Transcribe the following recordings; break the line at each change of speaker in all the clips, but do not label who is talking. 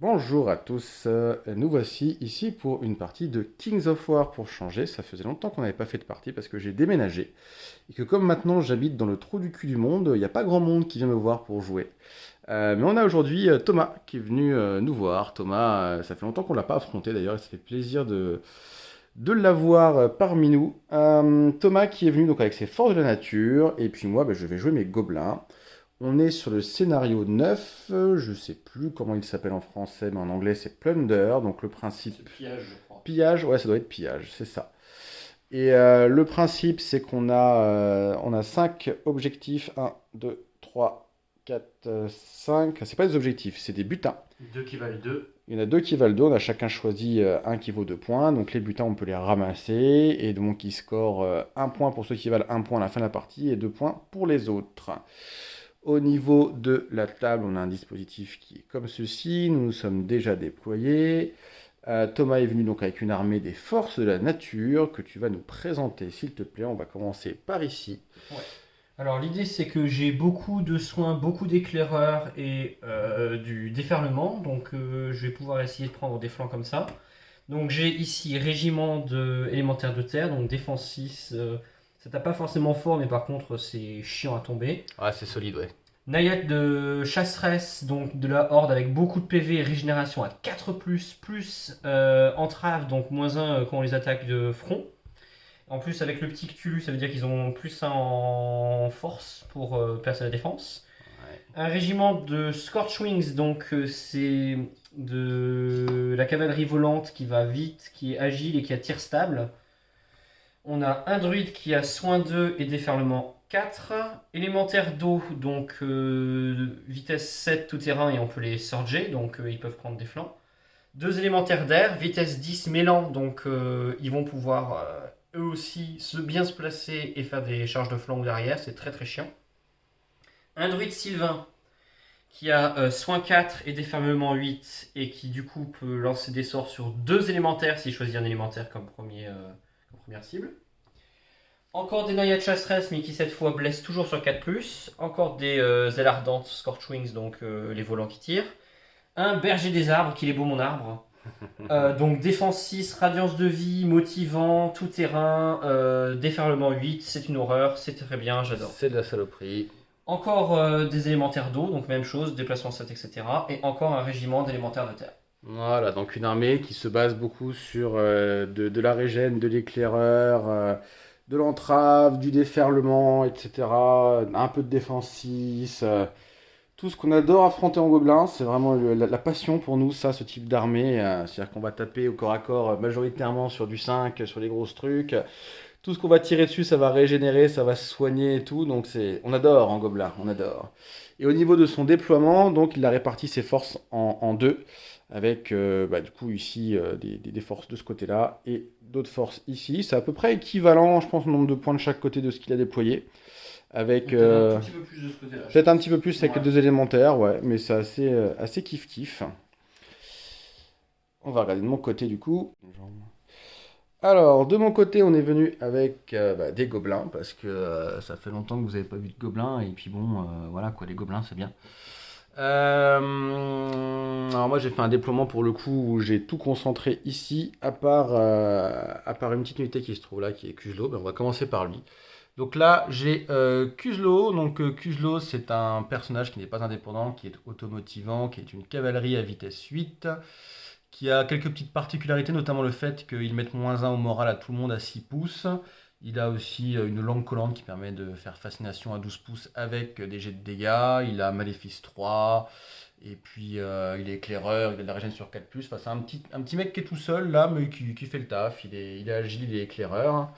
Bonjour à tous, nous voici ici pour une partie de Kings of War pour changer. Ça faisait longtemps qu'on n'avait pas fait de partie parce que j'ai déménagé et que comme maintenant j'habite dans le trou du cul du monde, il n'y a pas grand monde qui vient me voir pour jouer. Mais on a aujourd'hui Thomas qui est venu nous voir. Thomas, ça fait longtemps qu'on l'a pas affronté d'ailleurs et ça fait plaisir de l'avoir parmi nous. Thomas qui est venu donc avec ses forces de la nature et puis moi je vais jouer mes gobelins. On est sur le scénario 9, je sais plus comment il s'appelle en français, mais en anglais c'est Plunder, donc le
C'est
principe
pillage, je crois.
pillage, ouais ça doit être pillage, c'est ça. Et le principe c'est qu'on a 5 objectifs, un, 2, 3, 4, 5. C'est pas des objectifs, c'est des butins.
Deux qui valent deux.
Il y en a deux qui valent 2, on a chacun choisi un qui vaut 2 points, donc les butins on peut les ramasser, et donc ils scorent 1 point pour ceux qui valent 1 point à la fin de la partie, et 2 points pour les autres. Au niveau de la table, on a un dispositif qui est comme ceci. Nous nous sommes déjà déployés. Thomas est venu donc avec une armée des forces de la nature que tu vas nous présenter, s'il te plaît. On va commencer par ici.
Ouais. Alors l'idée c'est que j'ai beaucoup de soins, beaucoup d'éclaireurs et du déferlement, donc je vais pouvoir essayer de prendre des flancs comme ça. Donc j'ai ici régiment élémentaire de terre, donc défense 6, ça tape pas forcément fort mais par contre c'est chiant à tomber.
Ah, c'est solide, ouais.
Naïade de chasseresse, donc de la horde avec beaucoup de PV et régénération à 4+, plus entrave, donc -1 quand on les attaque de front. En plus, avec le petit Cthulhu, ça veut dire qu'ils ont +1 en force pour percer la défense.
Ouais.
Un régiment de Scorchwings, donc c'est de la cavalerie volante qui va vite, qui est agile et qui a tir stable. On a un druide qui a soin 2 et déferlement 4. Élémentaire d'eau, donc vitesse 7 tout terrain et on peut les surger, donc ils peuvent prendre des flancs. Deux élémentaires d'air, vitesse 10 mêlant, donc ils vont pouvoir eux aussi bien se placer et faire des charges de flanc derrière, c'est très très chiant. Un druide sylvain qui a soin 4 et déferlement 8 et qui du coup peut lancer des sorts sur deux élémentaires s'il choisit un élémentaire comme première cible. Encore des naïades chasseresses mais qui cette fois blessent toujours sur 4+. Encore des ailes ardentes Scorchwings, donc les volants qui tirent. Un berger des arbres, qu'il est beau mon arbre. Donc défense 6, radiance de vie, motivant, tout terrain, déferlement 8, c'est une horreur, c'est très bien, j'adore.
C'est de la saloperie.
Encore des élémentaires d'eau, donc même chose, déplacement 7, etc. Et encore un régiment d'élémentaires de terre.
Voilà, donc une armée qui se base beaucoup sur de la régène, de l'éclaireur, de l'entrave, du déferlement, etc. Un peu de défense 6. Tout ce qu'on adore affronter en gobelin, c'est vraiment la passion pour nous, ça, ce type d'armée. C'est-à-dire qu'on va taper au corps à corps majoritairement sur du 5, sur les grosses trucs. Tout ce qu'on va tirer dessus, ça va régénérer, ça va se soigner et tout. Donc on adore en gobelin, on adore. Et au niveau de son déploiement, donc il a réparti ses forces en deux, avec du coup ici des forces de ce côté-là et d'autres forces ici. C'est à peu près équivalent, je pense, au nombre de points de chaque côté de ce qu'il a déployé. Avec
Peut-être un tout petit peu plus de ce côté-là.
peut-être un petit peu plus avec
Ouais.
les deux élémentaires, ouais, mais c'est assez kiff-kiff. On va regarder de mon côté du coup. Alors, de mon côté, on est venu avec des gobelins, parce que ça fait longtemps que vous n'avez pas vu de gobelins, et puis bon, voilà quoi, les gobelins c'est bien. Alors moi j'ai fait un déploiement pour le coup où j'ai tout concentré ici, à part une petite unité qui se trouve là, qui est Kuzlo. Ben, on va commencer par lui. Donc là j'ai Kuzlo. Donc Kuzlo c'est un personnage qui n'est pas indépendant, qui est automotivant, qui est une cavalerie à vitesse 8, qui a quelques petites particularités, notamment le fait qu'il mette -1 au moral à tout le monde à 6 pouces. Il a aussi une langue collante qui permet de faire fascination à 12 pouces avec des jets de dégâts. Il a Maléfice 3. Et puis il est éclaireur, il a de la régène sur 4+. Enfin, c'est un petit mec qui est tout seul là, mais qui fait le taf. Il est agile, il est éclaireur.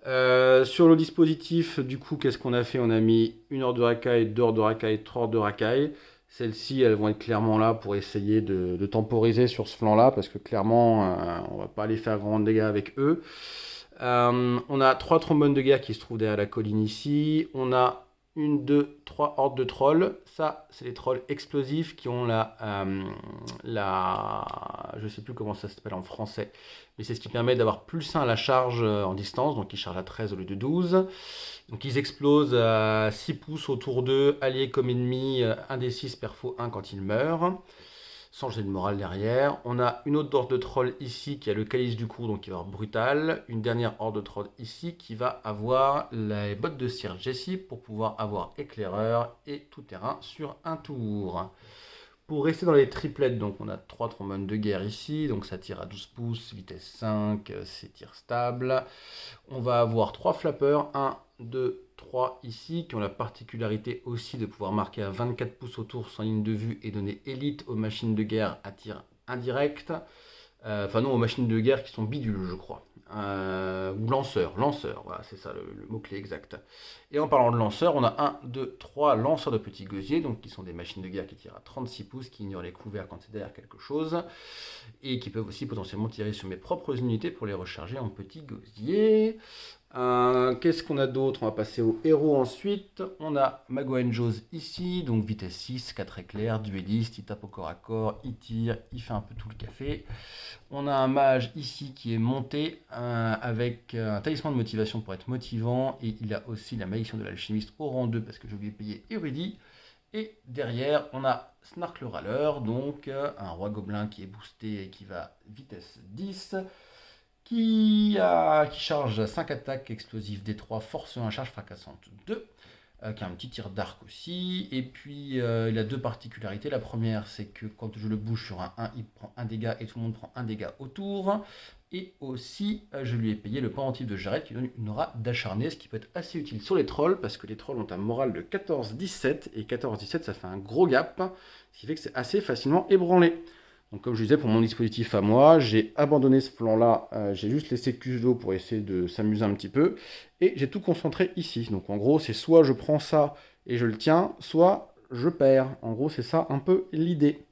Sur le dispositif, du coup, qu'est-ce qu'on a fait? On a mis une horde de racailles, deux hordes de racailles, trois hordes de racailles. Celles-ci, elles vont être clairement là pour essayer de temporiser sur ce flanc-là, parce que clairement, on va pas aller faire grand dégâts avec eux. On a trois trombones de guerre qui se trouvent derrière la colline ici. On a une, deux, trois hordes de trolls. Ça, c'est les trolls explosifs qui ont je sais plus comment ça s'appelle en français, mais c'est ce qui permet d'avoir +1 à la charge en distance, donc ils chargent à 13 au lieu de 12. Donc ils explosent à 6 pouces autour d'eux, alliés comme ennemis, 1 des 6 perfo 1 quand ils meurent. sans jet de morale derrière. On a une autre horde de trolls ici qui a le calice du cours, donc qui va avoir brutal. Une dernière horde de trolls ici qui va avoir les bottes de cire Jessie pour pouvoir avoir éclaireur et tout terrain sur un tour. Pour rester dans les triplettes, donc on a 3 trombones de guerre ici, donc ça tire à 12 pouces, vitesse 5, c'est tir stable. On va avoir 3 flappers, 1, 2, 3 ici, qui ont la particularité aussi de pouvoir marquer à 24 pouces autour sans ligne de vue et donner élite aux machines de guerre à tir indirect. Enfin non, aux machines de guerre qui sont bidules, je crois. Ou lanceurs, voilà, c'est ça le mot-clé exact. Et en parlant de lanceurs, on a 1, 2, 3 lanceurs de petits gosiers, donc qui sont des machines de guerre qui tirent à 36 pouces, qui ignorent les couverts quand c'est derrière quelque chose, et qui peuvent aussi potentiellement tirer sur mes propres unités pour les recharger en petits gosiers. Qu'est-ce qu'on a d'autre? On va passer aux héros ensuite. On a Mago Joes ici, donc vitesse 6, 4 éclairs, dueliste, il tape au corps à corps, il tire, il fait un peu tout le café. On a un mage ici qui est monté avec un talisman de motivation pour être motivant, et il a aussi la malédiction de l'alchimiste au rang 2 parce que je lui ai payé érudit. Et derrière, on a Snark le râleur, donc un roi gobelin qui est boosté et qui va vitesse 10. Qui charge 5 attaques explosives D3, force 1, charge fracassante 2, qui a un petit tir d'arc aussi. Et puis il a 2 particularités. La première, c'est que quand je le bouge sur un 1, il prend 1 dégât et tout le monde prend 1 dégât autour. Et aussi, je lui ai payé le pendentif de Jared qui donne une aura d'acharné, ce qui peut être assez utile sur les trolls, parce que les trolls ont un moral de 14-17, et 14-17 ça fait un gros gap, ce qui fait que c'est assez facilement ébranlé. Donc comme je disais, pour mon dispositif à moi, j'ai abandonné ce plan-là, j'ai juste laissé Cuslo pour essayer de s'amuser un petit peu, et j'ai tout concentré ici. Donc en gros, c'est soit je prends ça et je le tiens, soit je perds. En gros, c'est ça un peu l'idée.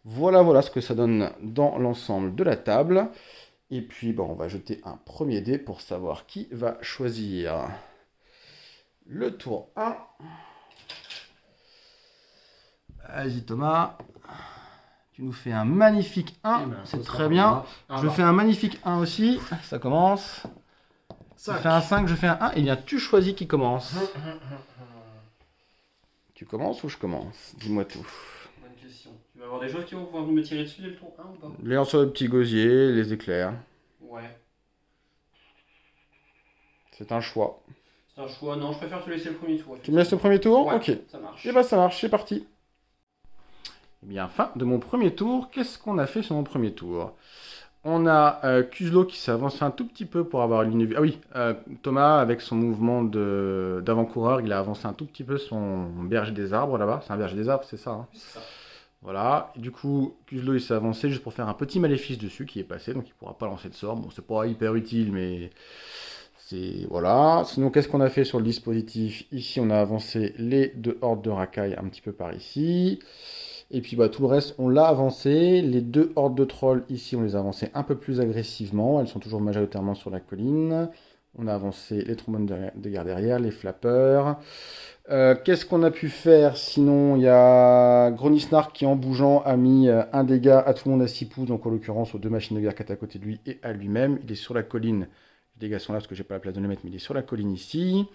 Voilà ce que ça donne dans l'ensemble de la table. Et puis, bon, on va jeter un premier dé pour savoir qui va choisir. Le tour 1. Vas-y Thomas. Tu nous fais un magnifique 1, c'est très bien. Je fais un magnifique 1 aussi, ça commence. Tu fais un 5, je fais un 1, et bien tu choisis qui commence. Tu commences ou je commence? Dis-moi tout.
Bonne question. Tu vas avoir des choses qui vont pouvoir me tirer dessus dès le tour 1 ou pas?
Les lanceurs de petits gosiers, les éclairs.
Ouais.
C'est un choix.
C'est un choix, non, je préfère te laisser le premier tour.
Tu me laisses le premier tour?
Ouais,
ok.
Ça marche.
Et bah ça marche, c'est parti. Eh bien, fin de mon premier tour, qu'est-ce qu'on a fait sur mon premier tour? On a Cuslo qui s'est avancé un tout petit peu pour avoir une ligne de vue. Ah oui, Thomas, avec son mouvement d'avant-coureur, il a avancé un tout petit peu son berger des arbres là-bas. C'est un berger des arbres, c'est ça, hein?
C'est ça.
Voilà. Et du coup, Cuslo il s'est avancé juste pour faire un petit maléfice dessus qui est passé, donc il ne pourra pas lancer de sort. Bon, c'est pas hyper utile, mais c'est. Voilà. Sinon, qu'est-ce qu'on a fait sur le dispositif? Ici, on a avancé les 2 hordes de racailles un petit peu par ici. Et puis tout le reste, on l'a avancé. Les 2 hordes de trolls, ici, on les a avancées un peu plus agressivement. Elles sont toujours majoritairement sur la colline. On a avancé les trombones de guerre derrière, les flappers. Qu'est-ce qu'on a pu faire? Sinon, il y a Gronisnark qui, en bougeant, a mis un dégât à tout le monde à 6 pouces. Donc, en l'occurrence, aux 2 machines de guerre qui étaient à côté de lui et à lui-même. Il est sur la colline. Les dégâts sont là parce que j'ai pas la place de les mettre, mais il est sur la colline ici.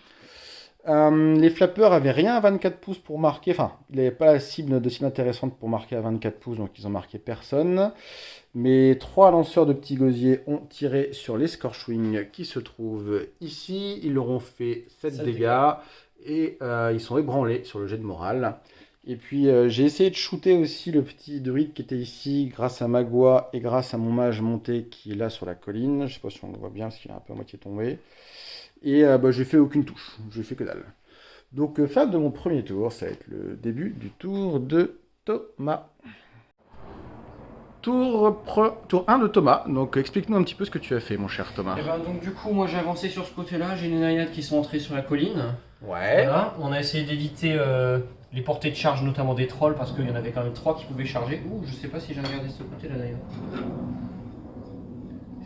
Les flappers avaient rien à 24 pouces pour marquer, enfin, il n'avait pas la cible de cible intéressante pour marquer à 24 pouces, donc ils ont marqué personne. Mais 3 lanceurs de petits gosiers ont tiré sur les Scorchwing qui se trouvent ici. Ils leur ont fait 7 dégâts et ils sont ébranlés sur le jet de morale. Et puis j'ai essayé de shooter aussi le petit druide qui était ici grâce à Magua et grâce à mon mage monté qui est là sur la colline. Je sais pas si on le voit bien parce qu'il est un peu à moitié tombé. Et j'ai fait aucune touche, j'ai fait que dalle. Donc fin de mon premier tour, ça va être le début du tour de Thomas. Tour 1 de Thomas, donc explique-nous un petit peu ce que tu as fait mon cher Thomas.
Et donc du coup moi j'ai avancé sur ce côté-là, j'ai les naïades qui sont entrées sur la colline.
Ouais.
Voilà, on a essayé d'éviter les portées de charge notamment des trolls parce qu'il y en avait quand même 3 qui pouvaient charger. Ouh, je sais pas si j'ai regardé ce côté-là d'ailleurs.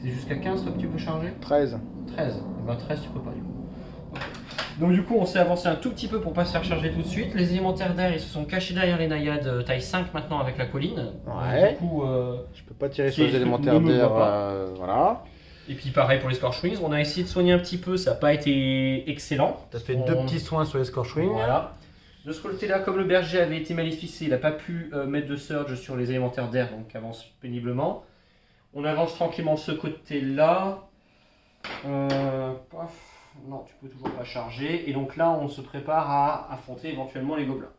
C'est jusqu'à 15 toi que tu peux charger?
13.
13, et ben 13 tu peux pas du coup. Okay. Donc du coup on s'est avancé un tout petit peu pour pas se faire charger tout de suite. Les élémentaires d'air ils se sont cachés derrière les naïades taille 5 maintenant avec la colline.
Ouais.
Du coup,
je peux pas tirer sur les élémentaires d'air, voilà.
Et puis pareil pour les Scorchwings, on a essayé de soigner un petit peu, ça n'a pas été excellent.
T'as fait 2 petits soins sur les Scorchwings.
Voilà. De ce côté-là, comme le berger avait été maléficé, il n'a pas pu mettre de surge sur les élémentaires d'air, donc avance péniblement. On avance tranquillement de ce côté-là. Non, tu peux toujours pas charger. Et donc là, on se prépare à affronter éventuellement les gobelins.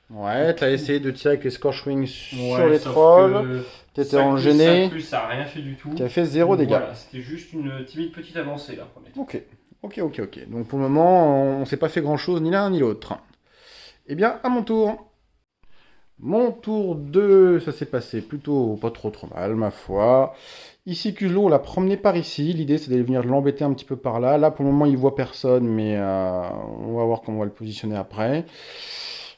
Ouais, t'as essayé de tirer avec les Scorchwings sur
Ouais,
les
sauf
trolls.
que
T'étais
5
en
plus
gêné.
5 plus, ça n'a rien fait du tout.
Tu as fait 0 dégâts.
Voilà, c'était juste une timide petite avancée là.
Ok. Donc pour le moment, on s'est pas fait grand chose ni l'un ni l'autre. Eh bien, à mon tour. Mon tour 2, ça s'est passé plutôt pas trop mal, ma foi. Ici, Cuzlo, on l'a promené par ici. L'idée, c'est d'aller venir l'embêter un petit peu par là. Là, pour le moment, il voit personne, mais on va voir comment on va le positionner après.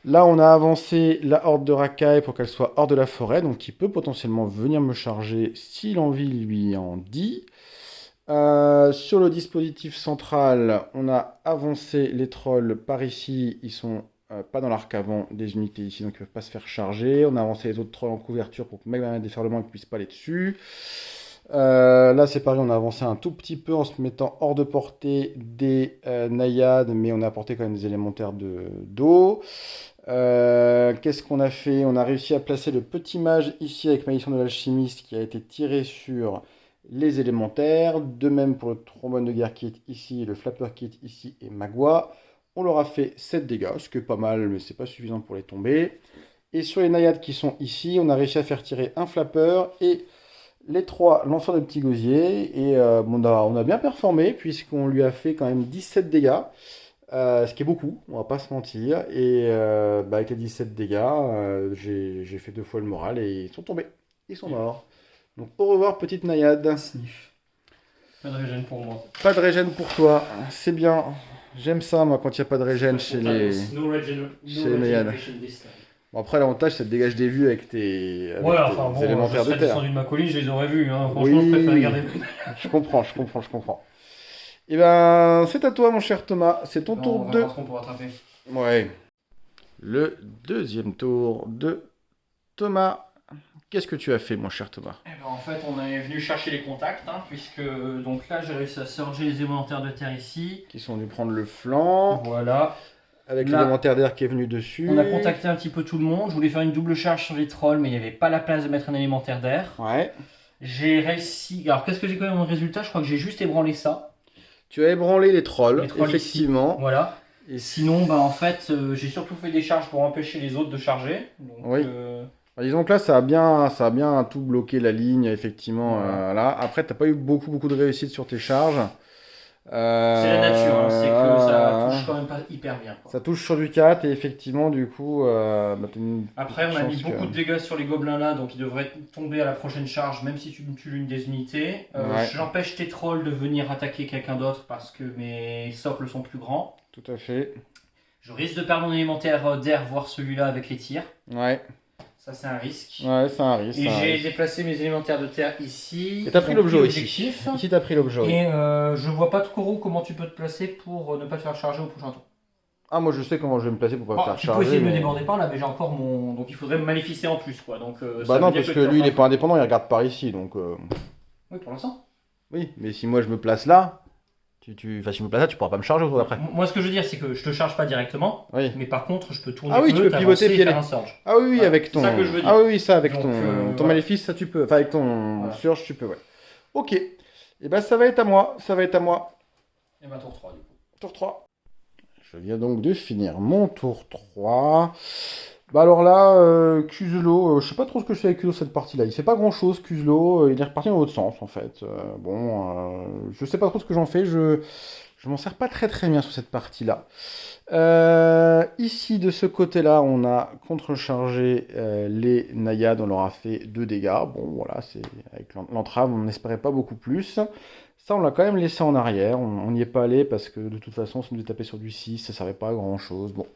Là, on a avancé la horde de racailles pour qu'elle soit hors de la forêt, donc il peut potentiellement venir me charger si l'envie lui en dit. Sur le dispositif central, on a avancé les trolls par ici. Ils sont pas dans l'arc avant des unités ici, donc ils ne peuvent pas se faire charger. On a avancé les autres trolls en couverture pour que même un déferlement ne puisse pas aller dessus. Là c'est pareil, on a avancé un tout petit peu en se mettant hors de portée des naïades, mais on a apporté quand même des élémentaires d'eau. Qu'est-ce qu'on a fait? On a réussi à placer le petit mage ici avec Malédiction de l'alchimiste qui a été tiré sur les élémentaires. De même pour le trombone de guerre qui est ici, le flapper qui est ici et Magua. On leur a fait 7 dégâts, ce qui est pas mal, mais c'est pas suffisant pour les tomber. Et sur les naïades qui sont ici, on a réussi à faire tirer un flapper et les 3 lanceurs de petits gosiers. Et on a bien performé, puisqu'on lui a fait quand même 17 dégâts. Ce qui est beaucoup, on va pas se mentir. Et avec les 17 dégâts, j'ai fait 2 fois le moral et ils sont tombés. Ils sont morts. Donc au revoir, petite naïade.
Sniff. Pas de régène pour moi.
Pas de régène pour toi, c'est bien. J'aime ça, moi, quand il n'y a pas de régène chez les naïades. Bon, après, l'avantage, c'est de dégager des vues avec tes élémentaires de terre.
Descendu de ma colline, je les aurais vus. Hein. Franchement, je préfère garder.
Je comprends. Eh ben, c'est à toi, mon cher Thomas. C'est ton tour 2.
On pourra attraper.
Ouais. Le deuxième tour de Thomas. Qu'est-ce que tu as fait, mon cher Thomas?
Eh ben, en fait, on est venu chercher les contacts, puisque donc là, j'ai réussi à surger les élémentaires de terre ici.
Qui sont venus prendre le flanc.
Voilà.
Avec l'élémentaire d'air qui est venu dessus.
On a contacté un petit peu tout le monde. Je voulais faire une double charge sur les trolls, mais il n'y avait pas la place de mettre un élémentaire d'air.
Ouais.
J'ai réussi. Alors, qu'est-ce que j'ai quand même en résultat? Je crois que j'ai juste ébranlé ça.
Tu as ébranlé les trolls effectivement.
Ici. Voilà. Et sinon, en fait, j'ai surtout fait des charges pour empêcher les autres de charger. Donc,
oui. Disons que là, ça a bien tout bloqué la ligne, effectivement. Voilà. Là. Après, tu n'as pas eu beaucoup de réussite sur tes charges.
C'est la nature, c'est que ça touche quand même pas hyper bien. Quoi.
Ça touche sur du 4 et effectivement, du coup...
Après, on a mis beaucoup de dégâts sur les gobelins là, donc ils devraient tomber à la prochaine charge, même si tu me tues l'une des unités. J'empêche tes trolls de venir attaquer quelqu'un d'autre parce que mes socles sont plus grands.
Tout à fait.
Je risque de perdre mon élémentaire d'air, voire celui-là avec les tirs.
Ouais.
Ça, c'est un risque.
Ouais, c'est un risque.
Et j'ai déplacé mes élémentaires de terre ici.
Et t'as pris l'objet ici. Ici, t'as pris l'objet.
Et je vois pas Tokoro comment tu peux te placer pour ne pas te faire charger au prochain tour.
Ah, moi je sais comment je vais me placer pour pas me faire charger.
Tu peux essayer de me déborder par là, mais j'ai encore mon. Donc il faudrait me maléficer en plus, quoi. Donc,
bah non, parce que lui il est pas indépendant, il regarde par ici, donc.
Oui, pour l'instant.
Oui, mais si moi je me place là. Si tu me places là, tu pourras pas me charger au tour d'après.
Moi, ce que je veux dire, c'est que je te charge pas directement,
oui.
Mais par contre, je peux tourner.
Ah oui, tu peux pivoter
et faire un surge.
Ah oui, voilà. Avec ton.
C'est ça que je veux dire.
Ah oui, ça, avec
donc,
ton maléfice, ça tu peux. Enfin, avec ton surge, tu peux, ouais. Ok. Et ben, ça va être à moi.
Et ben, tour 3, du coup.
Tour 3. Je viens donc de finir mon tour 3. Bah alors là, Cuzlo, je sais pas trop ce que je fais avec Cuzlo cette partie-là. Il fait pas grand-chose, Cuzlo. Il est reparti dans l'autre sens, en fait. Je sais pas trop ce que j'en fais. Je m'en sers pas très bien sur cette partie-là. Ici, de ce côté-là, on a contrechargé les naïades. On leur a fait 2 dégâts. Bon, voilà, c'est avec l'entrave, on n'espérait pas beaucoup plus. Ça, on l'a quand même laissé en arrière. On n'y est pas allé parce que de toute façon, si on nous tapait sur du 6, ça servait pas à grand-chose. Bon.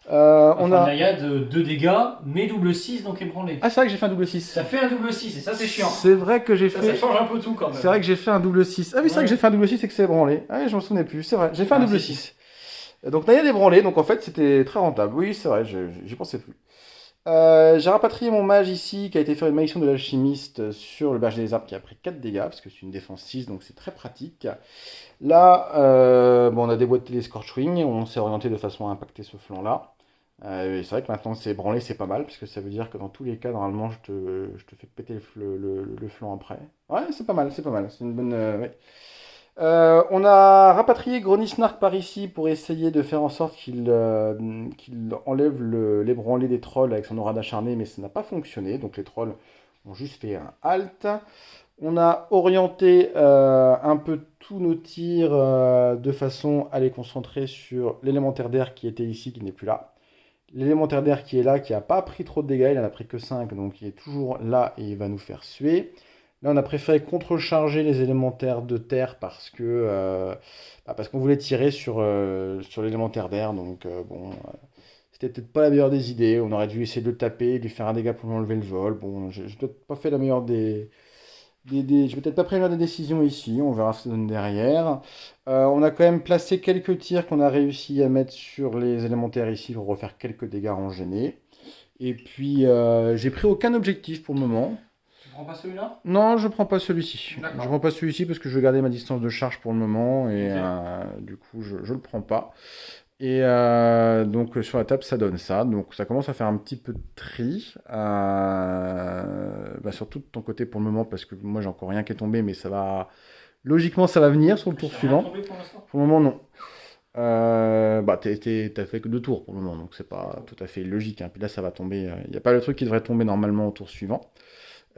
On a naïade 2 dégâts, mais double 6, donc ébranlé.
Ah, c'est vrai que j'ai fait un double 6.
Ça fait un double 6, et ça, c'est chiant.
C'est vrai que j'ai fait.
Ça change un peu tout quand même.
C'est vrai que j'ai fait un double 6. Ah oui, c'est vrai que j'ai fait un double 6 et que c'est ébranlé. Ah oui, je m'en souvenais plus. C'est vrai, j'ai fait un double 6. Donc, naïade ébranlé, donc en fait, c'était très rentable. Oui, c'est vrai, j'y pensais plus. J'ai rapatrié mon mage ici qui a été faire une malédiction de l'alchimiste sur le berger des arbres qui a pris 4 dégâts parce que c'est une défense 6 donc c'est très pratique. Là, bon, on a déboîté les Scorchwing, on s'est orienté de façon à impacter ce flanc-là. Et c'est vrai que maintenant c'est branlé, c'est pas mal, puisque ça veut dire que dans tous les cas, normalement, je te fais péter le flanc après. Ouais, c'est pas mal, c'est pas mal, c'est une bonne. Ouais. On a rapatrié Gronisnark par ici pour essayer de faire en sorte qu'il enlève les branlés des trolls avec son aura d'acharné, mais ça n'a pas fonctionné, donc les trolls ont juste fait un halt. On a orienté un peu tous nos tirs de façon à les concentrer sur l'élémentaire d'air qui était ici, qui n'est plus là. L'élémentaire d'air qui est là, qui n'a pas pris trop de dégâts, il n'en a pris que 5, donc il est toujours là et il va nous faire suer. Là, on a préféré contrecharger les élémentaires de terre parce qu'on voulait tirer sur l'élémentaire d'air, donc bon, c'était peut-être pas la meilleure des idées. On aurait dû essayer de le taper, de lui faire un dégât pour lui enlever le vol. Bon, j'ai peut-être pas fait la meilleure j'ai peut-être pas pris la meilleure des décisions ici, on verra ce que ça donne derrière. On a quand même placé quelques tirs qu'on a réussi à mettre sur les élémentaires ici pour refaire quelques dégâts en gêné. Et puis j'ai pris aucun objectif pour le moment.
Tu prends pas celui-là?
Non, je prends pas celui-ci.
D'accord.
Je prends pas celui-ci parce que je veux garder ma distance de charge pour le moment et
Ok.
du coup je le prends pas. Et donc sur la table ça donne ça. Donc ça commence à faire un petit peu de tri. Surtout de ton côté pour le moment parce que moi j'ai encore rien qui est tombé mais ça va. Logiquement ça va venir sur le tour
J'ai rien
suivant.
tombé pour l'instant.
Pour le moment non. T'as fait que 2 tours pour le moment donc c'est pas tout à fait logique, hein. Puis là ça va tomber. Il n'y a pas le truc qui devrait tomber normalement au tour suivant.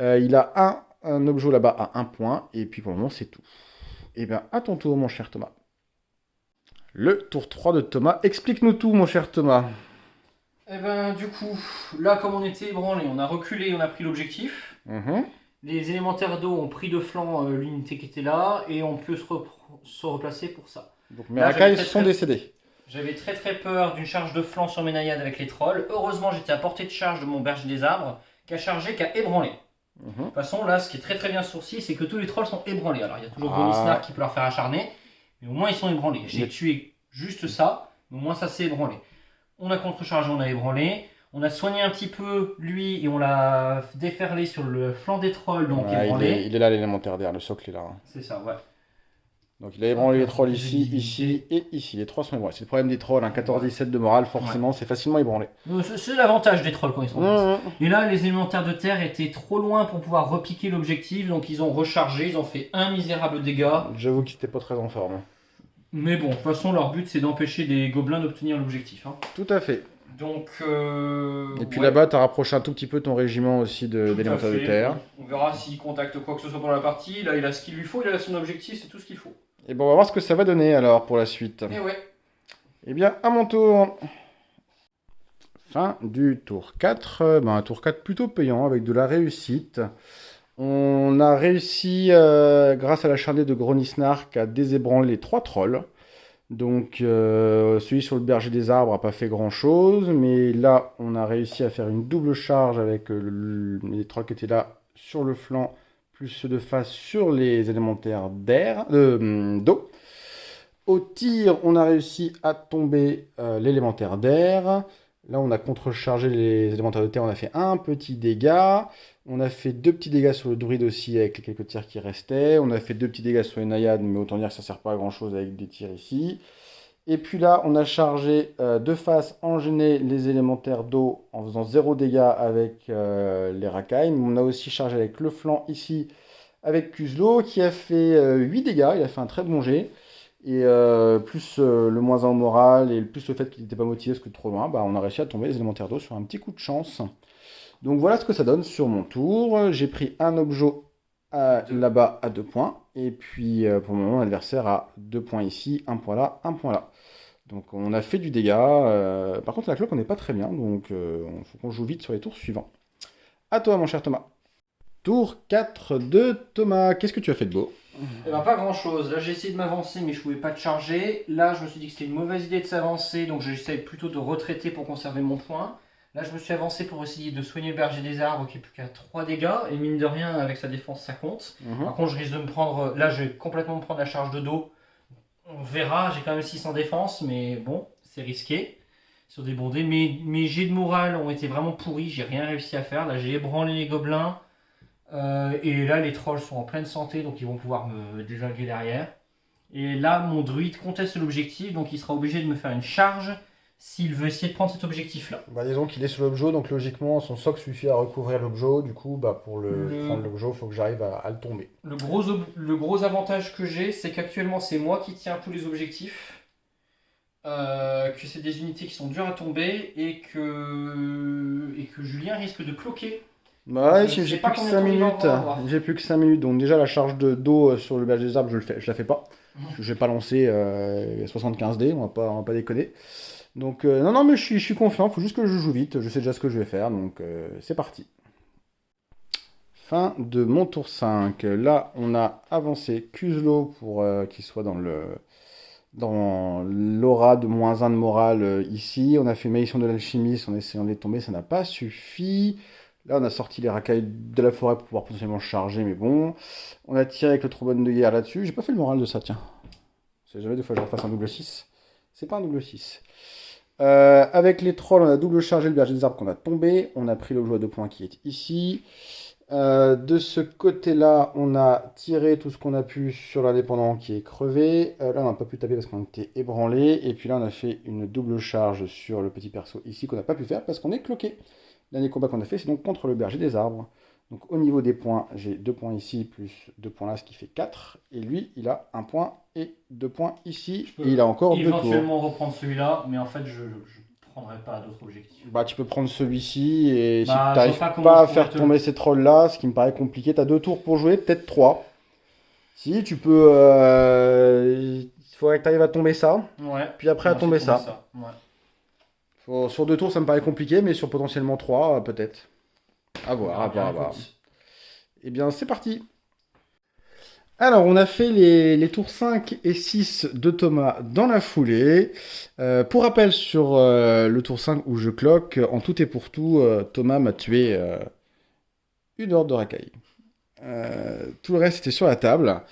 Il a un objet là-bas à 1 point, et puis pour le moment, c'est tout. Et bien, à ton tour, mon cher Thomas. Le tour 3 de Thomas. Explique-nous tout, mon cher Thomas.
Eh ben, du coup, là, comme on était ébranlé, on a reculé, on a pris l'objectif.
Mhm.
Les élémentaires d'eau ont pris de flanc l'unité qui était là, et on peut se replacer pour ça.
Donc mes
Là,
racailles
j'avais
sont décédés.
J'avais très peur d'une charge de flanc sur mes naïades avec les trolls. Heureusement, j'étais à portée de charge de mon berger des arbres, qui a chargé, qui a ébranlé. De
Mhm.
toute façon, là, ce qui est très bien sourcil, c'est que tous les trolls sont ébranlés. Alors, il y a toujours
Ah.
Gronisnar qui peut leur faire acharner, mais au moins ils sont ébranlés. J'ai
Mais-
tué juste ça, mais au moins ça s'est ébranlé. On a contrechargé, on a ébranlé. On a soigné un petit peu lui et on l'a déferlé sur le flanc des trolls, donc
Ouais,
ébranlé.
il est là, l'élémentaire d'air, le socle est là, hein.
C'est ça, ouais.
Donc il a ébranlé les trolls
Des
ici, ici et ici. Les 3 sont ébranlés. C'est le problème des trolls, hein. 14-17 de morale, forcément, c'est facilement ébranlé.
C'est l'avantage des trolls quand ils sont comme ça.
Mhm.
Et là, les élémentaires de terre étaient trop loin pour pouvoir repiquer l'objectif, donc ils ont rechargé, ils ont fait un misérable dégât.
J'avoue qu'ils n'étaient pas très en forme, hein.
Mais bon, de toute façon, leur but c'est d'empêcher les gobelins d'obtenir l'objectif, hein.
Tout à fait.
Donc.
Et puis
ouais,
là-bas, tu as rapproché un tout petit peu ton régiment aussi
tout à
d'élémentaires de
fait.
terre.
On verra s'il contacte quoi que ce soit pendant la partie. Là, il a ce qu'il lui faut, il a son objectif, c'est tout ce qu'il faut.
Et bon, on va voir ce que ça va donner alors pour la suite.
Et ouais.
Eh bien, à mon tour. Fin du tour 4. Un tour 4 plutôt payant avec de la réussite. On a réussi, grâce à l'acharné de Gronisnark, à désébranler les 3 trolls. Donc, celui sur le berger des arbres n'a pas fait grand-chose. Mais là, on a réussi à faire une double charge avec les trolls qui étaient là sur le flanc, plus ceux de face sur les élémentaires d'eau. Au tir, on a réussi à tomber l'élémentaire d'air. Là, on a contrechargé les élémentaires de terre, on a fait un petit dégât. On a fait 2 petits dégâts sur le druide aussi avec les quelques tirs qui restaient. On a fait 2 petits dégâts sur les naïades, mais autant dire que ça ne sert pas à grand chose avec des tirs ici. Et puis là, on a chargé de face, enchaîné les élémentaires d'eau en faisant 0 dégâts avec les racailles. On a aussi chargé avec le flanc ici avec Kuzlo qui a fait 8 dégâts. Il a fait un très bon jet. Et plus le moins 1 en moral et plus le fait qu'il n'était pas motivé parce que trop loin, on a réussi à tomber les élémentaires d'eau sur un petit coup de chance. Donc voilà ce que ça donne sur mon tour. J'ai pris un objet là-bas à 2 points. Et puis pour le moment, mon adversaire a 2 points ici, 1 point là, 1 point là. Donc on a fait du dégât. Par contre, la cloque, on n'est pas très bien. Donc il faut qu'on joue vite sur les tours suivants. À toi, mon cher Thomas. Tour 4 de Thomas. Qu'est-ce que tu as fait de beau?
Eh ben, pas grand chose. Là, j'ai essayé de m'avancer, mais je pouvais pas te charger. Là, je me suis dit que c'était une mauvaise idée de s'avancer, donc j'essaie plutôt de retraiter pour conserver mon point. Là, je me suis avancé pour essayer de soigner le berger des arbres qui est plus qu'à 3 dégâts. Et mine de rien, avec sa défense, ça compte. Par contre, je risque de me prendre. Là, je vais complètement me prendre la charge de dos. On verra, j'ai quand même 600 défense, mais bon, c'est risqué. sur des bondés. Mes jets de morale ont été vraiment pourris, j'ai rien réussi à faire. Là, j'ai ébranlé les gobelins. Et là, les trolls sont en pleine santé, donc ils vont pouvoir me désinguer derrière. Et là, mon druide conteste l'objectif, donc il sera obligé de me faire une charge s'il veut essayer de prendre cet objectif-là.
Bah, disons qu'il est sur l'objet, donc logiquement, son socle suffit à recouvrir l'objet. Du coup, bah, pour prendre l'objet, il faut que j'arrive à le tomber.
Le gros avantage que j'ai, c'est qu'actuellement, c'est moi qui tiens tous les objectifs. Que c'est des unités qui sont dures à tomber et que Julien risque de cloquer.
Bah ouais,
Je sais
j'ai
pas
plus que
combien
5
de temps il va
minutes.
avoir.
J'ai plus que 5 minutes. Donc déjà la charge de dos sur le berger des arbres, je la fais pas. Je vais pas lancer 75 dés, on va pas déconner. Donc non, mais je suis confiant, faut juste que je joue vite, je sais déjà ce que je vais faire, donc c'est parti. Fin de mon tour 5. Là, on a avancé Kuzlo pour qu'il soit dans l'aura de -1 de morale ici. On a fait Malédiction de l'alchimiste en essayant de les tomber, ça n'a pas suffi. Là, on a sorti les racailles de la forêt pour pouvoir potentiellement charger, mais bon. On a tiré avec le trombone de guerre là-dessus. J'ai pas fait le moral de ça, tiens. C'est jamais deux fois que je refasse un double 6. C'est pas un double 6. Avec les trolls, on a double chargé le berger des arbres qu'on a tombé. On a pris le joueur de points qui est ici. De ce côté-là, on a tiré tout ce qu'on a pu sur l'indépendant qui est crevé. Là, on n'a pas pu taper parce qu'on était ébranlé. Et puis là, on a fait une double charge sur le petit perso ici qu'on n'a pas pu faire parce qu'on est cloqué. Dernier combat qu'on a fait, c'est donc contre le berger des arbres. Donc au niveau des points, j'ai 2 points ici, plus 2 points là, ce qui fait 4. Et lui, il a 1 point et 2 points ici. Et il a encore 2 tours.
Éventuellement reprendre celui-là, mais en fait, je prendrai pas d'autres objectifs.
Bah, tu peux prendre celui-ci, et si tu
Bah,
n'arrives
je sais pas comment
pas à
je
faire
pourrais
tomber ces trolls-là, ce qui me paraît compliqué, tu as 2 tours pour jouer, peut-être 3. Si, tu peux... il faudrait que tu arrives à tomber ça,
Ouais.
puis après à tomber ça.
Ouais.
Sur 2 tours, ça me paraît compliqué, mais sur potentiellement 3, peut-être. À voir, à voir. Eh bien, c'est parti. Alors, on a fait les tours 5 et 6 de Thomas dans la foulée. Pour rappel, sur le tour 5 où je cloque, en tout et pour tout, Thomas m'a tué une horde de racailles. Tout le reste était sur la table.
Alors,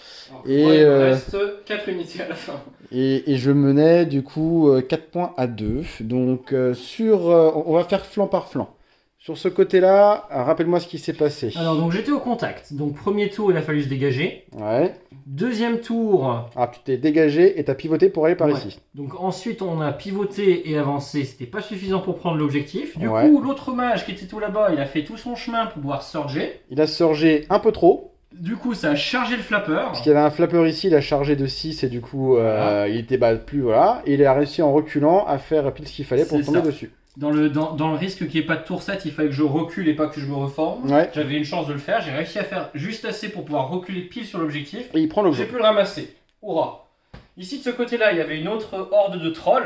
Et,
il me reste 4 unités à la fin.
Et je menais du coup 4 points à 2. Donc, on va faire flanc par flanc. Sur ce côté-là, rappelle-moi ce qui s'est passé.
Alors, donc j'étais au contact. Donc, premier tour, il a fallu se dégager.
Ouais.
Deuxième tour.
Ah, tu t'es dégagé et t'as pivoté pour aller par ici.
Donc, ensuite, on a pivoté et avancé. C'était pas suffisant pour prendre l'objectif. Du
Ouais.
coup, l'autre mage qui était tout là-bas, il a fait tout son chemin pour pouvoir surger.
Il a surgé un peu trop.
Du coup, ça a chargé le flapper.
Parce qu'il y avait un flapper ici, il a chargé de 6 et du coup,
Voilà.
il était plus, voilà. Et il a réussi en reculant à faire pile ce qu'il fallait pour
C'est
tomber
ça.
dessus.
Dans le risque qu'il n'y ait pas de tour 7, il fallait que je recule et pas que je me reforme.
Ouais.
J'avais une chance de le faire. J'ai réussi à faire juste assez pour pouvoir reculer pile sur l'objectif.
Et il prend
J'ai
l'objet.
pu le ramasser. Hurrah. Ici, de ce côté-là, il y avait une autre horde de trolls.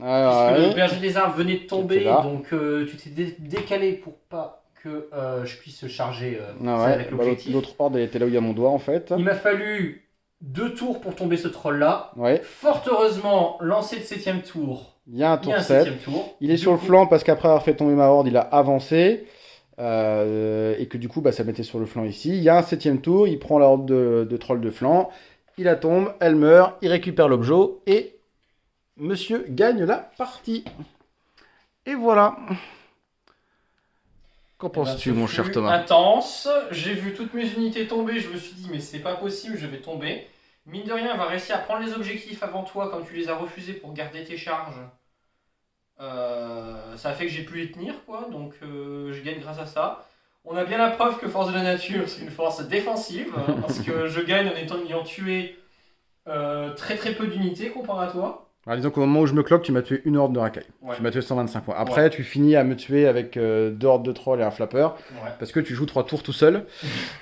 Ah,
Puisque le
ouais.
berger des arbres venait de tomber.
C'était là.
Donc, tu t'es décalé pour pas que je puisse charger
Ah,
avec
ouais.
l'objectif.
L'autre horde, elle était là où il y a mon doigt en fait.
Il m'a fallu 2 tours pour tomber ce troll-là.
Ouais.
Fort heureusement, lancé de 7ème tour.
Il y a un
Il y
tour
a un
7.
7ème tour.
Il est
Du
sur le
coup,
flanc parce qu'après avoir fait tomber ma horde, il a avancé. Et que du coup, ça mettait sur le flanc ici. Il y a un 7ème tour, il prend la horde de trolls de flanc. Il la tombe, elle meurt, il récupère l'objet et monsieur gagne la partie. Et voilà. Qu'en penses-tu,
ce
mon
fut
cher Thomas?
Intense. J'ai vu toutes mes unités tomber. Je me suis dit, mais c'est pas possible, je vais tomber. Mine de rien, on va réussir à prendre les objectifs avant toi, comme tu les as refusés pour garder tes charges. Ça a fait que j'ai pu les tenir, quoi. Donc, je gagne grâce à ça. On a bien la preuve que Force de la Nature, c'est une force défensive. Parce que je gagne en ayant tué très très peu d'unités comparé à toi.
Alors, disons qu'au moment où je me cloque, tu m'as tué une horde de racailles.
Ouais.
Tu m'as tué 125 points. Après, tu finis à me tuer avec 2 hordes de trolls et un flapper.
Ouais.
Parce que tu joues 3 tours tout seul.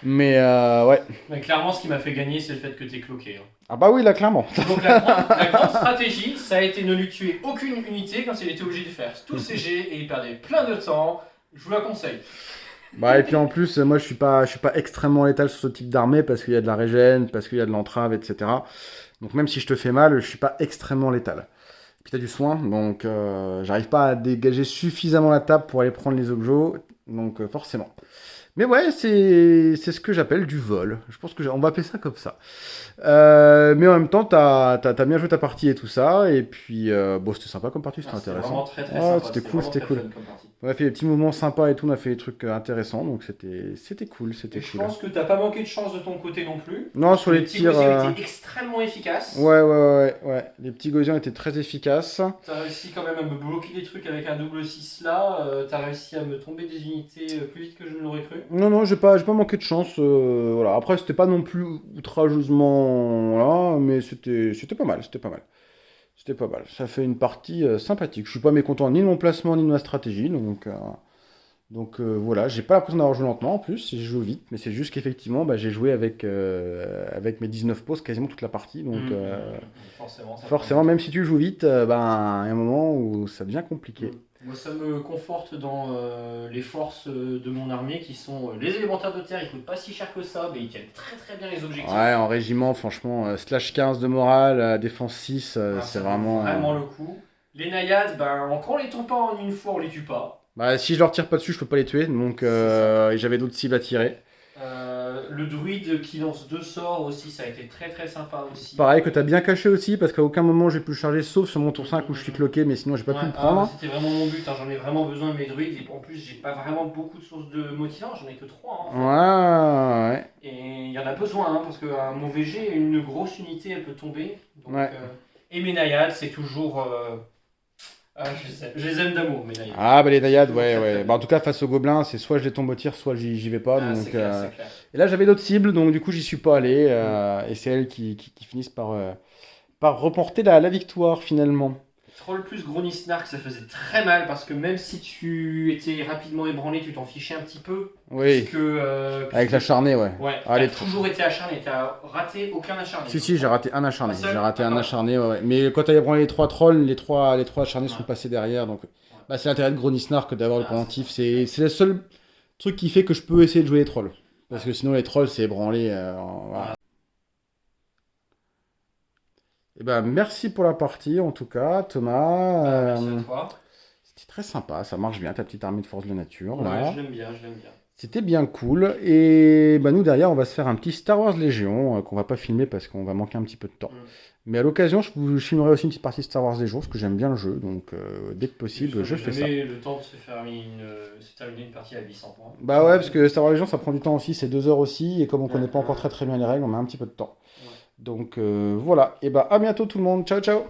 Mais ouais.
Mais clairement, ce qui m'a fait gagner, c'est le fait que t'es cloqué. Hein.
Ah bah oui, là, clairement.
Donc la grande stratégie, ça a été de ne lui tuer aucune unité quand il était obligé de faire tout CG et il perdait plein de temps. Je vous la conseille.
Bah et puis en plus, moi je suis pas extrêmement létal sur ce type d'armée parce qu'il y a de la régène, parce qu'il y a de l'entrave, etc. Donc même si je te fais mal, je suis pas extrêmement létal. Et puis t'as du soin, donc j'arrive pas à dégager suffisamment la table pour aller prendre les objets, donc forcément. Mais ouais, c'est ce que j'appelle du vol. Je pense que on va appeler ça comme ça. Mais en même temps, t'as bien joué ta partie et tout ça. Et puis, bon, c'était sympa comme partie, c'était
C'était vraiment
intéressant.
très très
Ouais,
sympa.
c'était cool,
vraiment
c'était
très
cool.
fun comme partie.
On a fait des petits mouvements sympas et tout, on a fait des trucs intéressants, donc c'était cool, c'était
Et je
cool.
pense que t'as pas manqué de chance de ton côté non plus.
Non, sur les
petits
tirs.
gosiers étaient extrêmement efficaces.
Ouais. Les petits gosiers étaient très efficaces.
T'as réussi quand même à me bloquer des trucs avec un double 6 là. T'as réussi à me tomber des unités plus vite que je ne l'aurais cru.
Non, j'ai pas manqué de chance. Voilà. Après, c'était pas non plus outrageusement. Voilà, mais c'était pas mal, c'était pas mal. C'était pas mal. Ça fait une partie sympathique. Je suis pas mécontent ni de mon placement ni de ma stratégie, donc voilà, j'ai pas l'impression d'avoir joué lentement en plus, j'ai joué vite, mais c'est juste qu'effectivement bah, j'ai joué avec mes 19 pauses quasiment toute la partie, donc
Forcément, ça
forcément même si tu joues vite, ben, il y a un moment où ça devient compliqué.
Moi, ça me conforte dans les forces de mon armée qui sont les élémentaires de terre. Ils coûtent pas si cher que ça, mais ils tiennent très très bien les objectifs.
Ouais, en régiment, franchement, slash 15 de morale, défense 6, c'est
Ça vaut
vraiment...
vraiment le coup. Les naïades, ben, quand on les tombe pas en une fois, on les tue pas.
Bah, si je leur tire pas dessus, je peux pas les tuer, donc
C'est
et j'avais d'autres cibles à tirer.
Le druide qui lance 2 sorts aussi, ça a été très très sympa aussi.
Pareil que t'as bien caché aussi, parce qu'à aucun moment j'ai pu le charger, sauf sur mon tour 5 où je suis cloqué, mais sinon j'ai pas pu le prendre.
C'était vraiment mon but, hein. J'en ai vraiment besoin de mes druides. Et en plus, j'ai pas vraiment beaucoup de sources de motivants, j'en ai que 3.
Ouais.
Et il y en a besoin, hein, parce qu'un mauvais jet, une grosse unité, elle peut tomber. Donc,
Ouais.
Et mes naïades, c'est toujours. Je les aime d'amour, mes naïades.
Ah bah les naïades,
C'est toujours très, très
ouais.
bien.
Bah en tout cas face aux gobelins, c'est soit je les tombe au tir, soit j'y vais pas.
Ah,
Donc,
c'est clair, c'est clair.
Et là j'avais d'autres cibles, donc du coup j'y suis pas allé. Et c'est elles qui finissent par remporter la victoire finalement.
Troll plus Gronisnark, ça faisait très mal parce que même si tu étais rapidement ébranlé, tu t'en fichais un petit peu.
Oui, avec l'acharné, ouais.
Ouais,
Ah,
t'as
les
toujours été acharné, t'as raté aucun acharné.
Si, j'ai raté un acharné.
Un seul
J'ai raté un
D'accord.
acharné, ouais. Mais quand t'as ébranlé les 3 trolls, les trois acharnés sont
Ouais.
passés derrière. Donc, bah, c'est l'intérêt de Gronisnar que d'avoir le
Ah,
pendentif. C'est le seul truc qui fait que je peux essayer de jouer les trolls. Parce que sinon, les trolls, c'est ébranlé. Voilà. Et ben, merci pour la partie, en tout cas, Thomas.
Merci à toi.
C'était très sympa. Ça marche bien, ta petite armée de force de la nature.
Ouais,
Là.
je l'aime bien, je l'aime bien.
C'était bien cool. Et bah, nous, derrière, on va se faire un petit Star Wars Légion qu'on va pas filmer parce qu'on va manquer un petit peu de temps. Mais à l'occasion, je filmerai aussi une petite partie Star Wars Légion parce que j'aime bien le jeu. Donc, dès que possible, je fais ça.
Jamais le temps de se terminer une partie à 800 points.
Bah ouais, parce que Star Wars Légion, ça prend du temps aussi. C'est 2 heures aussi. Et comme on
Ouais.
connaît pas encore très très bien les règles, on a un petit peu de temps.
Ouais.
Donc, voilà. Et bah, à bientôt tout le monde. Ciao, ciao.